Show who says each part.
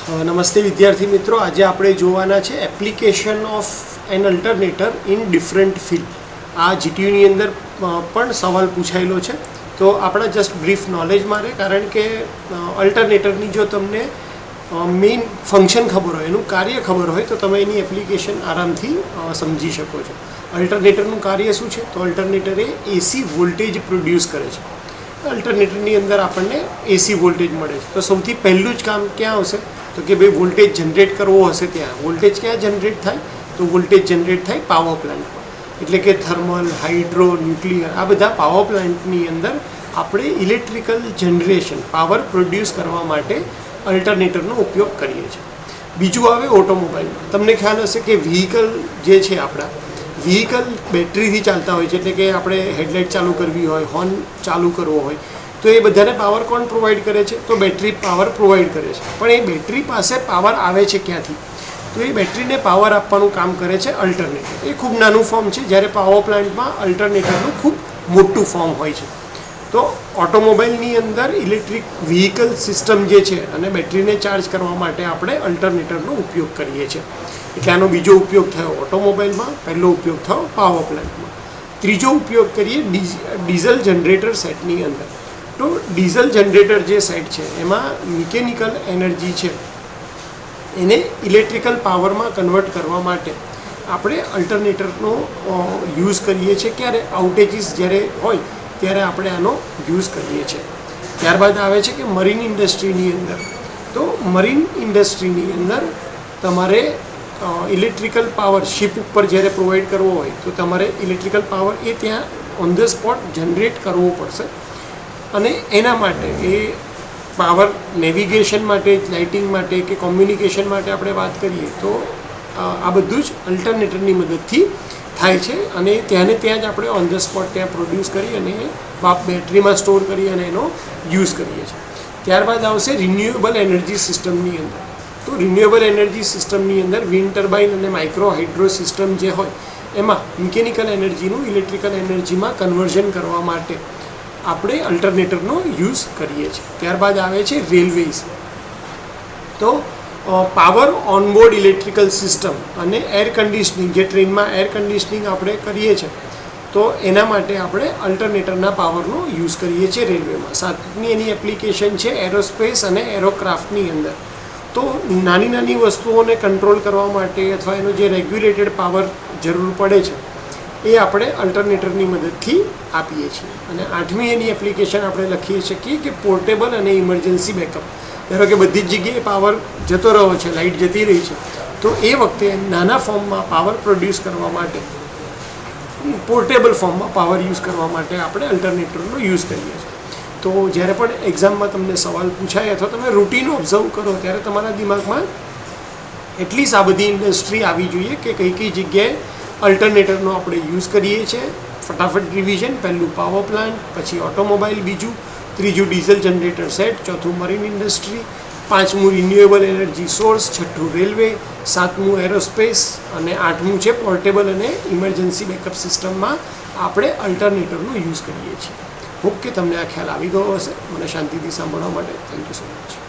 Speaker 1: નમસ્તે વિદ્યાર્થી મિત્રો, આજે આપણે જોવાના છે application of an alternator in different field. આ જીટીયુની અંદર પણ સવાલ પૂછાયેલો છે, તો આપણા જસ્ટ બ્રીફ નોલેજ મારે, કારણ કે અલ્ટરનેટરની જો તમને મેઇન ફંક્શન ખબર હોય, એનું કાર્ય ખબર હોય, તો તમે એની એપ્લિકેશન આરામથી સમજી શકો છો. અલ્ટરનેટરનું કાર્ય શું છે? તો અલ્ટરનેટર એ એસી વોલ્ટેજ પ્રોડ્યુસ કરે છે. અલ્ટરનેટરની અંદર આપણને એસી વોલ્ટેજ મળે છે. તો સૌથી પહેલું જ કામ ક્યાં આવશે? તો કે ભાઈ વોલ્ટેજ જનરેટ કરવો હશે. ત્યાં વોલ્ટેજ ક્યાં જનરેટ થાય? તો વોલ્ટેજ જનરેટ થાય પાવર પ્લાન્ટમાં. એટલે કે થર્મલ, હાઇડ્રો, ન્યુક્લિયર, આ બધા પાવર પ્લાન્ટની અંદર આપણે ઇલેક્ટ્રિકલ જનરેશન, પાવર પ્રોડ્યુસ કરવા માટે અલ્ટરનેટરનો ઉપયોગ કરીએ છીએ. બીજું આવે ઓટોમોબાઈલમાં. તમને ખ્યાલ હશે કે વ્હીકલ જે છે આપણા, વ્હીકલ બેટરીથી ચાલતા હોય છે. એટલે કે આપણે હેડલાઇટ ચાલુ કરવી હોય, હોર્ન ચાલુ કરવો હોય, તો એ બધાને પાવર કોણ પ્રોવાઈડ કરે છે? તો બેટરી પાવર પ્રોવાઈડ કરે છે. પણ એ બેટરી પાસે પાવર આવે છે ક્યાંથી? તો એ બેટરીને પાવર આપવાનું કામ કરે છે અલ્ટરનેટર. એ ખૂબ નાનું ફોર્મ છે, જ્યારે પાવર પ્લાન્ટમાં અલ્ટરનેટરનું ખૂબ મોટું ફોર્મ હોય છે. તો ઓટોમોબાઈલની અંદર ઇલેક્ટ્રિક વ્હીકલ સિસ્ટમ જે છે અને બેટરીને ચાર્જ કરવા માટે આપણે અલ્ટરનેટરનો ઉપયોગ કરીએ છીએ. એટલે આનો બીજો ઉપયોગ થયો ઓટોમોબાઈલમાં, પહેલો ઉપયોગ થયો પાવર પ્લાન્ટમાં. ત્રીજો ઉપયોગ કરીએ ડીઝલ જનરેટર સેટની અંદર. તો ડીઝલ જનરેટર જે સેટ છે એમાં મિકેનિકલ એનર્જી છે એને ઇલેક્ટ્રિકલ પાવરમાં કન્વર્ટ કરવા માટે આપણે અલ્ટરનેટરનો યુઝ કરીએ છીએ. ક્યારે? આઉટેજીસ જ્યારે હોય ત્યારે આપણે આનો યુઝ કરીએ છીએ. ત્યારબાદ આવે છે કે મરીન ઇન્ડસ્ટ્રીની અંદર. તો મરીન ઇન્ડસ્ટ્રીની અંદર તમારે ઇલેક્ટ્રિકલ પાવર શિપ ઉપર જ્યારે પ્રોવાઈડ કરવો હોય, તો તમારે ઇલેક્ટ્રિકલ પાવર એ ત્યાં ઓન ધ સ્પોટ જનરેટ કરવો પડશે. અને એના માટે એ પાવર નેવિગેશન માટે, લાઇટિંગ માટે કે કોમ્યુનિકેશન માટે આપણે વાત કરીએ, તો આ બધું જ અલ્ટરનેટરની મદદથી થાય છે. અને ત્યાંને ત્યાં જ આપણે ઓન ધ સ્પોટ ત્યાં પ્રોડ્યુસ કરી અને બેટરીમાં સ્ટોર કરી અને એનો યુઝ કરીએ છીએ. ત્યારબાદ આવશે રિન્યુએબલ એનર્જી સિસ્ટમની અંદર. તો રિન્યુએબલ એનર્જી સિસ્ટમની અંદર વિન્ડ ટર્બાઇન અને માઇક્રો હાઇડ્રો સિસ્ટમ જે હોય, એમાં મિકેનિકલ એનર્જીનું ઇલેક્ટ્રિકલ એનર્જીમાં કન્વર્ઝન કરવા માટે આપણે અલ્ટરનેટરનો યુઝ કરીએ છીએ. ત્યારબાદ આવે છે રેલવેઝ. તો પાવર ઓનબોર્ડ ઇલેક્ટ્રિકલ સિસ્ટમ અને એર કન્ડિશનિંગ, જે ટ્રેનમાં એર કન્ડિશનિંગ આપણે કરીએ છીએ, તો એના માટે આપણે અલ્ટરનેટરના પાવરનો યુઝ કરીએ છીએ રેલવેમાં. સાતમી એની એપ્લિકેશન છે એરોસ્પેસ અને એરોક્રાફ્ટની અંદર. તો નાની નાની વસ્તુઓને કંટ્રોલ કરવા માટે અથવા એનો જે રેગ્યુલેટેડ પાવર જરૂર પડે છે, એ આપણે અલ્ટરનેટરની મદદથી આપીએ છીએ. અને આઠમી એની એપ્લિકેશન આપણે લખીએ શકીએ કે પોર્ટેબલ અને ઇમરજન્સી બેકઅપ. ધારો કે બધી જ જગ્યાએ પાવર જતો રહ્યો છે, લાઇટ જતી રહી છે, તો એ વખતે નાના ફોર્મમાં પાવર પ્રોડ્યુસ કરવા માટે, પોર્ટેબલ ફોર્મમાં પાવર યુઝ કરવા માટે આપણે અલ્ટરનેટરનો યુઝ કરીએ છીએ. તો જ્યારે પણ એક્ઝામમાં તમને સવાલ પૂછાય અથવા તમે રૂટીન ઓબ્ઝર્વ કરો, ત્યારે તમારા દિમાગમાં એટલીસ્ટ આ બધી ઇન્ડસ્ટ્રી આવી જોઈએ કે કઈ કઈ જગ્યાએ અલ્ટરનેટરનો આપણે યુઝ કરીએ છીએ. ફટાફટ રિવિઝન: પહેલું પાવર પ્લાન્ટ, પછી ઓટોમોબાઈલ, બીજું, ત્રીજું ડીઝલ જનરેટર સેટ, ચોથું મરીન ઇન્ડસ્ટ્રી, પાંચમું રિન્યુએબલ એનર્જી સોર્સ, છઠ્ઠું રેલવે, સાતમું એરોસ્પેસ અને આઠમું છે પોર્ટેબલ અને ઇમરજન્સી બેકઅપ સિસ્ટમમાં આપણે અલ્ટરનેટરનો યુઝ કરીએ છીએ. હોપ કે તમને આ ખ્યાલ આવી ગયો હશે. મને શાંતિથી સાંભળવા માટે થેન્ક યુ સો મચ.